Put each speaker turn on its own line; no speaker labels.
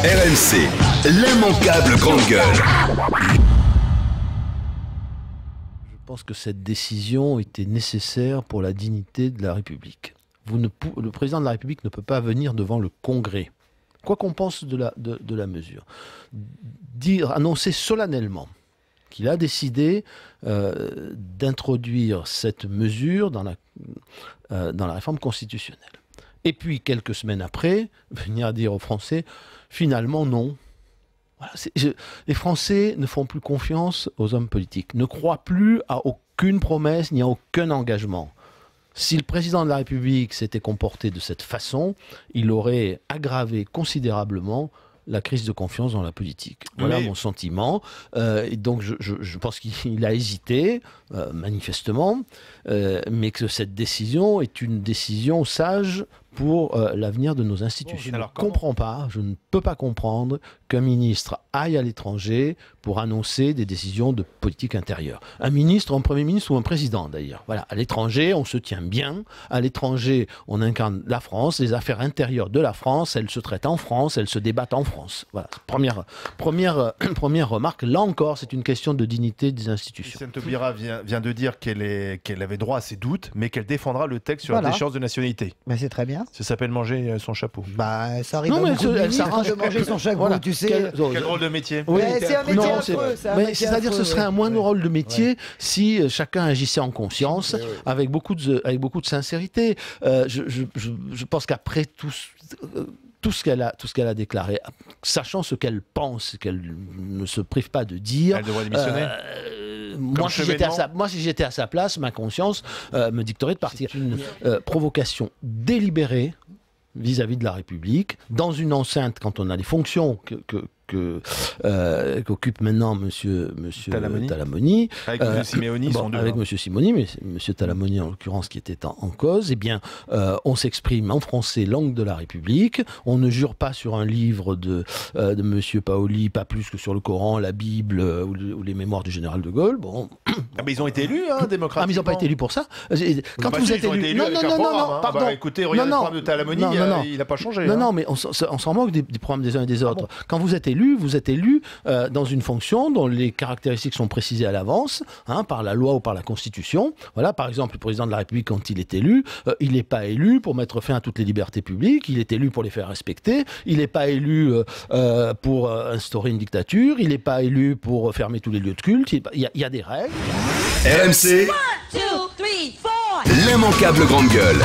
RMC, l'immanquable grande gueule.
Je pense que cette décision était nécessaire pour la dignité de la République. Le président de la République ne peut pas venir devant le Congrès, quoi qu'on pense de la mesure. Annoncer solennellement qu'il a décidé d'introduire cette mesure dans la réforme constitutionnelle. Et puis, quelques semaines après, venir dire aux Français, finalement, non. Voilà, les Français ne font plus confiance aux hommes politiques, ne croient plus à aucune promesse ni à aucun engagement. Si le président de la République s'était comporté de cette façon, il aurait aggravé considérablement la crise de confiance dans la politique. Voilà mon sentiment. Et donc je pense qu'il a hésité, manifestement, mais que cette décision est une décision sage pour l'avenir de nos institutions. Je ne peux pas comprendre qu'un ministre aille à l'étranger pour annoncer des décisions de politique intérieure. Un ministre, un premier ministre ou un président d'ailleurs. Voilà, à l'étranger, on se tient bien. À l'étranger, on incarne la France, les affaires intérieures de la France, elles se traitent en France, elles se débattent en France. Voilà, première remarque. Là encore, c'est une question de dignité des institutions.
Christiane Taubira vient de dire qu'elle avait droit à ses doutes, mais qu'elle défendra le texte sur la déchéance de nationalité.
Mais c'est très bien.
Ça s'appelle manger son chapeau.
Bah, ça arrive elle s'arrange de manger son chapeau, voilà. Tu sais.
Quel drôle de métier.
Oui, c'est un métier affreux.
C'est-à-dire que ce serait un moins rôle de métier si chacun agissait en conscience, avec beaucoup de sincérité. Je pense qu'après tout ce qu'elle a déclaré, sachant ce qu'elle pense, qu'elle ne se prive pas de dire.
Elle devrait démissionner.
Moi, si j'étais à sa place, ma conscience me dicterait de partir. C'est une provocation délibérée vis-à-vis de la République, dans une enceinte, quand on a les fonctions qu'occupe maintenant Monsieur Talamoni.
Avec M. Simeoni,
avec M. Simeoni, mais M. Talamoni en l'occurrence qui était en cause, eh bien, on s'exprime en français, langue de la République, on ne jure pas sur un livre de M. Paoli, pas plus que sur le Coran, la Bible ou les mémoires du général de Gaulle. Bon.
Ah, mais ils ont été élus, démocratiquement.
Ah, mais ils n'ont pas été élus pour ça.
Quand vous êtes élus... Non, pardon. Bah, écoutez, regardez le programme de Talamoni, il n'a pas changé.
Non, mais on s'en moque des programmes des uns et des autres. Quand vous êtes élu dans une fonction dont les caractéristiques sont précisées à l'avance, par la loi ou par la Constitution. Voilà, par exemple, le président de la République, quand il est élu, il n'est pas élu pour mettre fin à toutes les libertés publiques, il est élu pour les faire respecter, il n'est pas élu pour instaurer une dictature, il n'est pas élu pour fermer tous les lieux de culte, il y a des règles.
RMC, l'immanquable grande gueule.